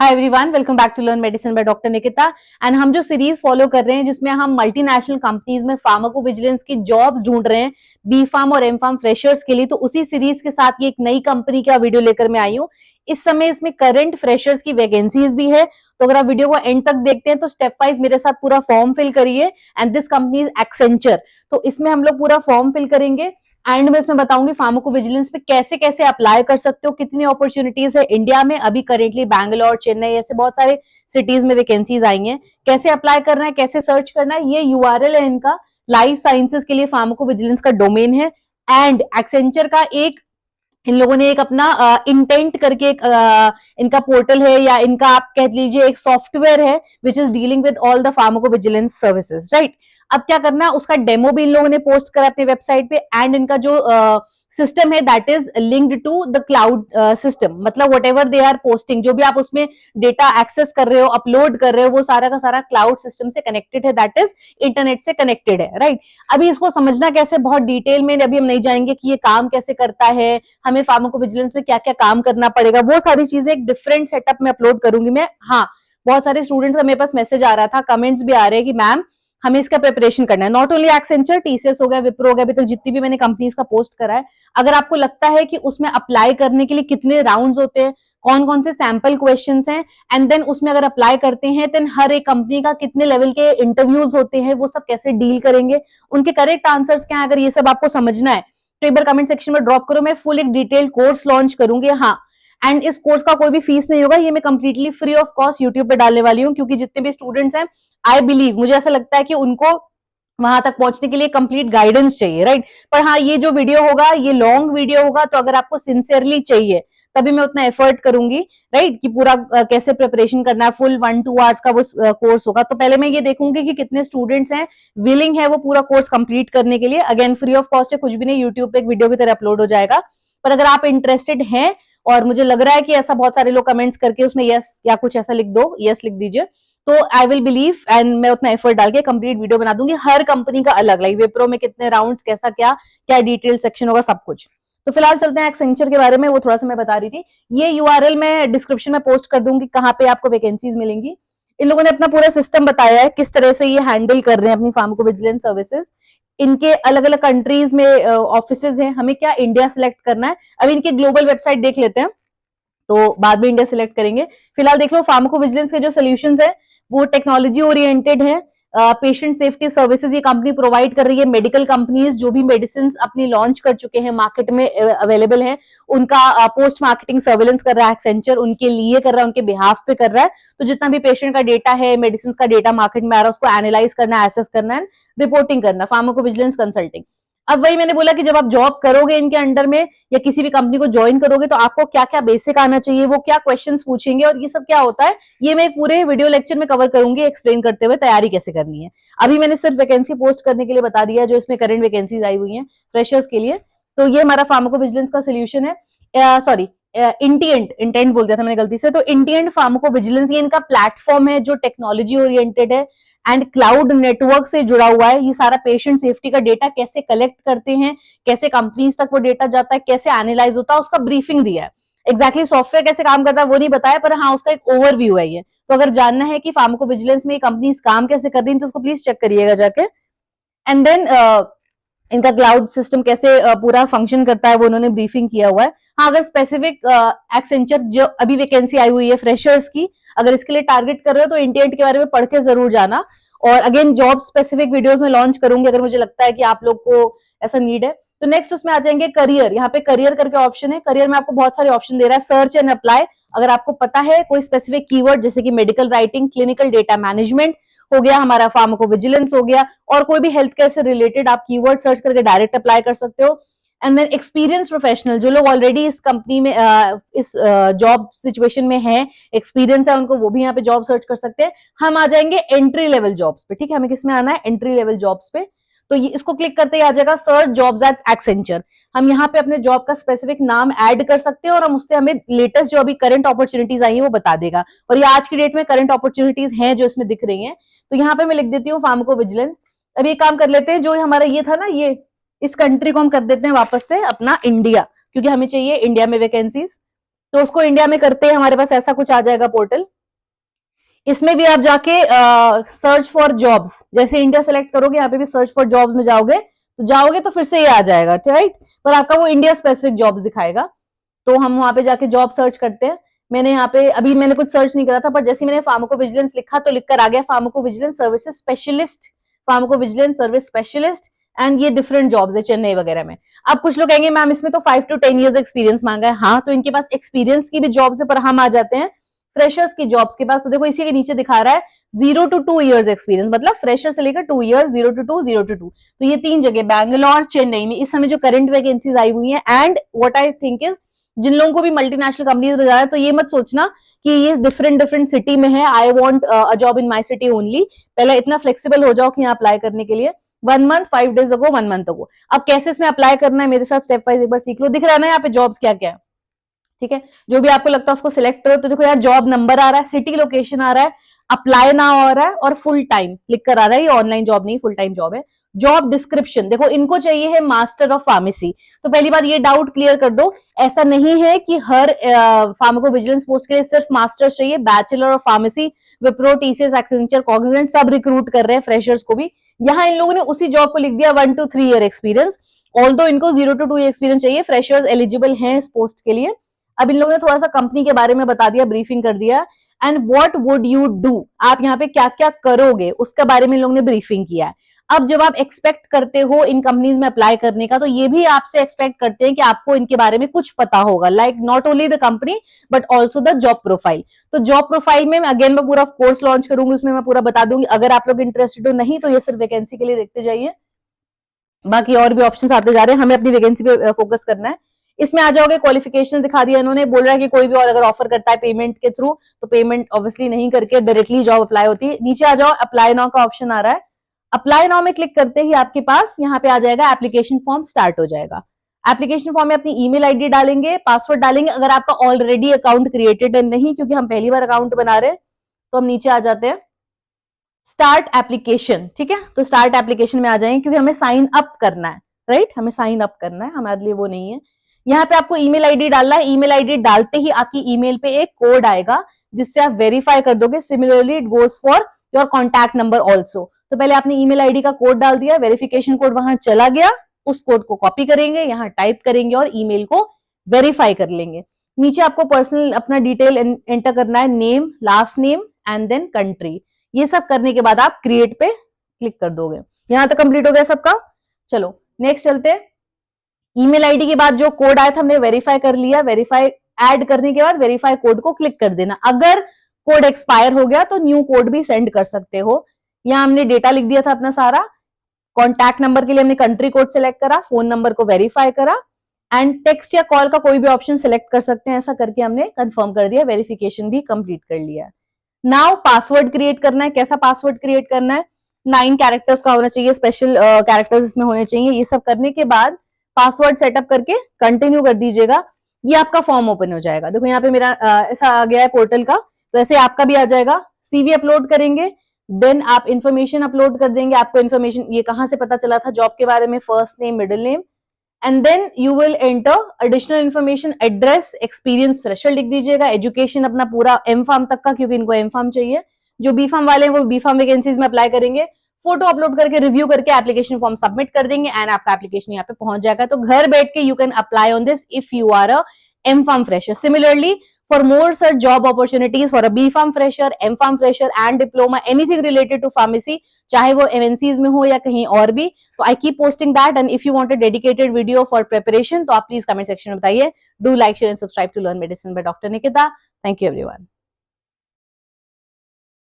Hi everyone, welcome back to learn medicine by doctor Nikita. And हम जो series follow कर रहे हैं जिसमें हम मल्टीनेशनल कंपनीज में फार्माकोविजिलेंस की जॉब्स ढूंढ रहे हैं, बी फार्म और एम फार्म फ्रेशर्स के लिए, तो उसी सीरीज के साथ ये एक नई कंपनी का वीडियो लेकर मैं आई हूँ। इस समय इसमें करंट फ्रेशर्स की वैकेंसीज भी है, तो अगर आप वीडियो को एंड तक देखते हैं तो स्टेप वाइज मेरे साथ पूरा फॉर्म फिल करिए। And this company is Accenture, तो इसमें हम लोग पूरा फॉर्म फिल करेंगे। एंड मैं इसमें बताऊंगी फार्माकोविजिलेंस पे कैसे कैसे अप्लाई कर सकते हो, कितनी अपॉर्चुनिटीज है इंडिया में। अभी करेंटली बैंगलोर, चेन्नई ऐसे बहुत सारे सिटीज में वैकेंसीज आई हैं। कैसे अप्लाई करना है, कैसे सर्च करना है, ये यूआरएल है इनका। लाइफ साइंसेज के लिए फार्माकोविजिलेंस का डोमेन है। एंड एक्सेंचर का एक इन लोगों ने एक अपना इंटेंट करके एक इनका पोर्टल है, या इनका आप कह लीजिए एक सॉफ्टवेयर है which is dealing with all the pharmacovigilance services, right. अब क्या करना है, उसका डेमो भी इन लोगों ने पोस्ट करा अपने वेबसाइट पे। एंड इनका जो सिस्टम है that is linked to the cloud system, मतलब whatever they are posting, जो भी आप उसमें डेटा एक्सेस कर रहे हो, अपलोड कर रहे हो, वो सारा का सारा क्लाउड सिस्टम से कनेक्टेड है, दैट इज इंटरनेट से कनेक्टेड है, राइट। अभी इसको समझना कैसे, बहुत डिटेल में अभी हम नहीं जाएंगे कि ये काम कैसे करता है, हमें फार्माकोविजिलेंस में क्या क्या काम करना पड़ेगा, वो सारी चीजें एक डिफरेंट सेटअप में अपलोड करूंगी मैं। हाँ, बहुत सारे स्टूडेंट्स का मेरे पास मैसेज आ रहा था, कमेंट्स भी आ रहे हैं कि मैम हमें इसका प्रिपरेशन करना है। नॉट ओनली एक्सेंचर, टीसीएस हो गया, विप्रो हो गया, अभी तक जितनी भी मैंने कंपनीज का पोस्ट करा है, अगर आपको लगता है कि उसमें अप्लाई करने के लिए कितने राउंड्स होते हैं, कौन कौन से सैंपल क्वेश्चंस हैं, एंड देन उसमें अगर अप्लाई करते हैं देन हर एक कंपनी का कितने लेवल के इंटरव्यूज होते हैं, वो सब कैसे डील करेंगे, उनके करेक्ट आंसर्स क्या है, अगर ये सब आपको समझना है तो एक बार कमेंट सेक्शन में ड्रॉप करो। मैं फुल एक डिटेल कोर्स लॉन्च करूंगी। हाँ, एंड इस कोर्स का कोई भी फीस नहीं होगा, ये मैं completely free of cost YouTube पे डालने वाली हूँ, क्योंकि जितने भी स्टूडेंट्स हैं, आई बिलीव, मुझे ऐसा लगता है कि उनको वहां तक पहुंचने के लिए कंप्लीट गाइडेंस चाहिए, राइट। पर हाँ, ये जो वीडियो होगा ये लॉन्ग वीडियो होगा, तो अगर आपको सिंसियरली चाहिए तभी मैं उतना एफर्ट करूंगी, राइट, कि पूरा कैसे प्रिपरेशन करना है। फुल 1-2 आवर्स का वो कोर्स होगा, तो पहले मैं ये देखूंगी कि कितने स्टूडेंट्स हैं विलिंग है वो पूरा कोर्स कंप्लीट करने के लिए। अगेन फ्री ऑफ कॉस्ट है, कुछ भी नहीं, यूट्यूब पे एक वीडियो की तरह अपलोड हो जाएगा। पर अगर आप इंटरेस्टेड हैं, और मुझे लग रहा है कि ऐसा बहुत सारे लोग कमेंट्स करके उसमें यस या कुछ ऐसा लिख दो, यस लिख दीजिए, तो आई विल बिलीव एंड मैं उतना एफर्ट डाल के कंप्लीट वीडियो बना दूंगी, हर कंपनी का अलग, लाइक विप्रो में कितने राउंड्स, कैसा क्या क्या डिटेल सेक्शन होगा, सब कुछ। तो फिलहाल चलते हैं एक्सेंचर के बारे में, वो थोड़ा सा मैं बता रही थी। ये यूआरएल मैं डिस्क्रिप्शन में पोस्ट कर दूंगी कहाँ पे आपको वैकेंसीज मिलेंगी। इन लोगों ने अपना पूरा सिस्टम बताया है किस तरह से ये हैंडल कर रहे हैं अपनी फार्माकोविजिलेंस सर्विसेज। इनके अलग अलग कंट्रीज में ऑफिसेज हैं, हमें क्या इंडिया सिलेक्ट करना है। अभी इनके ग्लोबल वेबसाइट देख लेते हैं, तो बाद में इंडिया सिलेक्ट करेंगे। फिलहाल देख लो, फार्माकोविजिलेंस के जो सोल्यूशंस है वो टेक्नोलॉजी ओरिएंटेड है। पेशेंट सेफ्टी सर्विसेज ये कंपनी प्रोवाइड कर रही है। मेडिकल कंपनीज जो भी मेडिसिन अपनी लॉन्च कर चुके हैं, मार्केट में अवेलेबल है, उनका पोस्ट मार्केटिंग सर्वेलेंस कर रहा है एक्सेंचर, उनके लिए कर रहा है, उनके बिहाफ पे कर रहा है। तो जितना भी पेशेंट का डेटा है, मेडिसिन का डेटा मार्केट में आ रहा है, उसको एनालाइज करना, एसेस करना है, रिपोर्टिंग करना, फार्माकोविजिलेंस कंसल्टिंग। अब वही मैंने बोला कि जब आप जॉब करोगे इनके अंडर में या किसी भी कंपनी को ज्वाइन करोगे, तो आपको क्या क्या बेसिक आना चाहिए, वो क्या क्वेश्चंस पूछेंगे और ये सब क्या होता है, ये मैं एक पूरे वीडियो लेक्चर में कवर करूंगी, एक्सप्लेन करते हुए तैयारी कैसे करनी है। अभी मैंने सिर्फ वैकेंसी पोस्ट करने के लिए बता दिया, जो इसमें करंट वैकेंसीज आई हुई हैं फ्रेशर्स के लिए। तो ये हमारा फार्माकोविजिलेंस का सोल्यूशन है। सॉरी, इंटेंट बोल दिया था मैंने गलती से। तो इंटेंट फार्माकोविजिलेंस ये इनका प्लेटफॉर्म है जो टेक्नोलॉजी ओरिएंटेड है एंड क्लाउड नेटवर्क से जुड़ा हुआ है। ये सारा पेशेंट सेफ्टी का डेटा कैसे कलेक्ट करते हैं, कैसे कंपनीज तक वो डेटा जाता है, कैसे एनालाइज होता है, उसका ब्रीफिंग दिया है। एग्जैक्टली सॉफ्टवेयर कैसे काम करता है वो नहीं बताया, पर हाँ उसका एक ओवरव्यू है ये। तो अगर जानना है कि फार्माकोविजिलेंस में ये कंपनीज काम कैसे कर रही है, तो उसको प्लीज चेक करिएगा जाके। एंड देन इनका क्लाउड सिस्टम कैसे पूरा फंक्शन करता है वो उन्होंने ब्रीफिंग किया हुआ है। हाँ, अगर स्पेसिफिक एक्सेंचर जो अभी वैकेंसी आई हुई है फ्रेशर्स की, अगर इसके लिए टारगेट कर रहे हो तो इंटेंट के बारे में पढ़ के जरूर जाना। और अगेन जॉब स्पेसिफिक वीडियोस में लॉन्च करूंगी अगर मुझे लगता है कि आप लोग को ऐसा नीड है। तो नेक्स्ट उसमें आ जाएंगे करियर। यहाँ पे करियर करके ऑप्शन है, करियर में आपको बहुत सारे ऑप्शन दे रहा है, सर्च एंड अप्लाई। अगर आपको पता है कोई स्पेसिफिक कीवर्ड, जैसे कि medical writing, clinical data management हो गया, हमारा फार्माकोविजिलेंस हो गया, और कोई भी हेल्थ केयर से रिलेटेड आप कीवर्ड सर्च करके डायरेक्ट अप्लाई कर सकते हो। एंड देन एक्सपीरियंस प्रोफेशनल, जो लोग ऑलरेडी इस कंपनी में इस जॉब सिचुएशन में है, एक्सपीरियंस है उनको, वो भी यहाँ पे जॉब सर्च कर सकते हैं। हम आ जाएंगे एंट्री लेवल जॉब्स पे, ठीक है, हमें किस में आना है, एंट्री लेवल जॉब्स पे। तो ये इसको क्लिक करते ही आ जाएगा सर्च जॉब्स एट एक्सेंचर। हम यहाँ पे अपने जॉब का स्पेसिफिक नाम ऐड कर सकते हैं और हम उससे हमें लेटेस्ट जो अभी करंट अपॉर्चुनिटीज आई है वो बता देगा। और ये आज की डेट में करंट अपॉर्चुनिटीज हैं जो इसमें दिख रही हैं। तो यहाँ पे मैं लिख देती हूँ फार्माकोविजिलेंस। अभी एक काम कर लेते हैं, जो हमारा ये था ना, ये इस कंट्री को हम कर देते हैं वापस से अपना इंडिया, क्योंकि हमें चाहिए इंडिया में वैकेंसीज। तो उसको इंडिया में करते हैं हमारे पास ऐसा कुछ आ जाएगा पोर्टल। इसमें भी आप जाके सर्च फॉर जॉब्स, जैसे इंडिया सेलेक्ट करोगे यहाँ पे भी सर्च फॉर जॉब्स में जाओगे तो फिर से ये आ जाएगा, राइट, पर आपका वो इंडिया स्पेसिफिक जॉब्स दिखाएगा। तो हम वहां पे जाके जॉब सर्च करते हैं। मैंने यहाँ पे अभी मैंने कुछ सर्च नहीं करा था, पर जैसे मैंने फार्माकोविजिलेंस लिखा तो लिखकर आ गया pharmacovigilance services specialist, pharmacovigilance service specialist, and ये डिफरेंट जॉब्स है चेन्नई वगैरह में। अब कुछ लोग कहेंगे मैम इसमें तो 5 to 10 इयर्स एक्सपीरियंस मांगा है। हाँ, तो इनके पास एक्सपीरियंस की भी जॉब्स है, पर हम आ जाते हैं फ्रेशर्स की जॉब्स के पास। तो देखो इसी के नीचे दिखा रहा है 0 to 2 इयर्स एक्सपीरियंस, मतलब फ्रेशर से लेकर 2 इयर्स, 0 to 2, 0 to 2। तो ये 3 जगह बैंगलोर चेन्नई में इस समय जो करंट वैकेंसीज आई हुई है। And what I think is जिन लोगों को भी मल्टीनेशनल कंपनीज में जाना है तो ये मत सोचना कि ये डिफरेंट डिफरेंट सिटी में है, I want a job in my city only. पहले इतना फ्लेक्सिबल हो जाओ कि यहाँ अप्लाई करने के लिए। 1 month 5 days अगो 1 month अगो। अब कैसे इसमें अप्लाई करना है मेरे साथ स्टेप वाइज एक बार सीख लो। दिख रहा है ना यहाँ पे जॉब्स क्या क्या है, ठीक है, जो भी आपको लगता है उसको सिलेक्ट करो। तो देखो यार जॉब नंबर आ रहा है, सिटी लोकेशन आ रहा है, अप्लाई नाउ आ रहा है और फुल टाइम लिख कर आ रहा है। ये ऑनलाइन जॉब नहीं, फुल टाइम जॉब है। जॉब डिस्क्रिप्शन देखो, इनको चाहिए है मास्टर ऑफ फार्मेसी। तो पहली बात ये डाउट क्लियर कर दो, ऐसा नहीं है कि हर फार्माकोविजिलेंस पोस्ट के लिए सिर्फ मास्टर चाहिए। Bachelor of pharmacy, Wipro, TCS, Accenture, Cognizant सब रिक्रूट कर रहे हैं फ्रेशर्स को भी। यहाँ इन लोगों ने उसी जॉब को लिख दिया 1 to 3 ईयर एक्सपीरियंस, ऑल्दो इनको 0 to 2 एक्सपीरियंस चाहिए। फ्रेशर्स एलिजिबल हैं इस पोस्ट के लिए। अब इन लोगों ने थोड़ा सा कंपनी के बारे में बता दिया, ब्रीफिंग कर दिया। And what would you do, आप यहाँ पे क्या क्या करोगे उसके बारे में इन लोगों ने ब्रीफिंग किया है। अब जब आप एक्सपेक्ट करते हो इन कंपनीज में अप्लाई करने का, तो ये भी आपसे एक्सपेक्ट करते हैं कि आपको इनके बारे में कुछ पता होगा, like not only the company but also the job profile. तो जॉब प्रोफाइल में अगेन मैं पूरा कोर्स लॉन्च करूंगी, उसमें मैं पूरा बता दूंगी। अगर आप लोग इंटरेस्टेड हो, नहीं तो ये सिर्फ वैकेंसी के लिए देखते जाइए, बाकी और भी ऑप्शन आते जा रहे हैं, हमें अपनी वैकेंसी पे फोकस करना है। इसमें आ जाओगे, क्वालिफिकेशन दिखा दिया इन्होंने। बोल रहा है कि कोई भी और अगर ऑफर करता है पेमेंट के थ्रू, तो पेमेंट ऑब्वियसली नहीं करके डायरेक्टली जॉब अप्लाई होती है। नीचे आ जाओ, अप्लाई नाउ का ऑप्शन आ रहा है। अप्लाई नाउ में क्लिक करते ही आपके पास यहाँ पे आ जाएगा एप्लीकेशन फॉर्म स्टार्ट हो जाएगा। एप्लीकेशन फॉर्म में अपनी ईमेल आईडी डालेंगे, पासवर्ड डालेंगे। अगर आपका ऑलरेडी अकाउंट क्रिएटेड है, नहीं क्योंकि हम पहली बार अकाउंट बना रहे हैं, तो हम नीचे आ जाते हैं स्टार्ट एप्लीकेशन, ठीक है। तो स्टार्ट एप्लीकेशन में आ जाएंगे क्योंकि हमें साइन अप करना है, राइट, हमें साइन अप करना है, हमारे लिए वो नहीं है। यहाँ पे आपको ईमेल आईडी डालना है। ईमेल आईडी डालते ही आपकी ईमेल पे एक कोड आएगा जिससे आप वेरीफाई कर दोगे। Similarly it goes for your contact number also. तो पहले आपने ईमेल आईडी का कोड डाल दिया, वेरिफिकेशन कोड वहां चला गया, उस कोड को कॉपी करेंगे, यहाँ टाइप करेंगे और ईमेल को वेरीफाई कर लेंगे। नीचे आपको पर्सनल अपना डिटेल एंटर करना है, name, last name and then country. ये सब करने के बाद आप क्रिएट पे क्लिक कर दोगे। यहां तक कंप्लीट हो गया सबका। चलो नेक्स्ट चलते हैं। ईमेल आईडी के बाद जो कोड आया था हमने वेरीफाई कर लिया। वेरीफाई ऐड करने के बाद वेरीफाई कोड को क्लिक कर देना। अगर कोड एक्सपायर हो गया तो न्यू कोड भी सेंड कर सकते हो। यहाँ हमने डेटा लिख दिया था अपना सारा। कॉन्टैक्ट नंबर के लिए हमने कंट्री कोड सेलेक्ट करा, फोन नंबर को वेरीफाई करा एंड टेक्स्ट या कॉल का कोई भी ऑप्शन सेलेक्ट कर सकते हैं। ऐसा करके हमने कंफर्म कर दिया, वेरिफिकेशन भी कंप्लीट कर लिया। नाउ पासवर्ड क्रिएट करना है। कैसा पासवर्ड क्रिएट करना है? 9 कैरेक्टर्स का होना चाहिए, स्पेशल कैरेक्टर्स इसमें होने चाहिए। ये सब करने के बाद पासवर्ड सेटअप करके कंटिन्यू कर दीजिएगा। ये आपका फॉर्म ओपन हो जाएगा। देखो यहाँ पे मेरा ऐसा आ गया है पोर्टल का, तो ऐसे आपका भी आ जाएगा। सीवी अपलोड करेंगे, देन आप इन्फॉर्मेशन अपलोड कर देंगे। आपको इन्फॉर्मेशन ये कहाँ से पता चला था जॉब के बारे में, first name, middle name, and then you will enter additional information, address, experience, fresher लिख दीजिएगा, एजुकेशन अपना पूरा एम फार्म तक का, क्योंकि इनको एम फार्म चाहिए। जो बी फार्म वाले हैं वो बी फार्म वैकेंसीज में अप्लाई करेंगे। फोटो अपलोड करके रिव्यू करके एप्लीकेशन फॉर्म सबमिट कर देंगे एंड आपका एप्लीकेशन यहाँ पे पहुंच जाएगा। तो घर बैठ के you can apply on this if you are a M pharm fresher. Similarly for more such job opportunities for a B Farm fresher, M Farm fresher and diploma, anything related to pharmacy, चाहे वो MNCs में हो या कहीं और भी, तो I keep posting that and if you want a dedicated video for preparation तो आप please comment section में बताइए. Do like, share and subscribe to Learn Medicine by Dr. Nikita. Thank you everyone.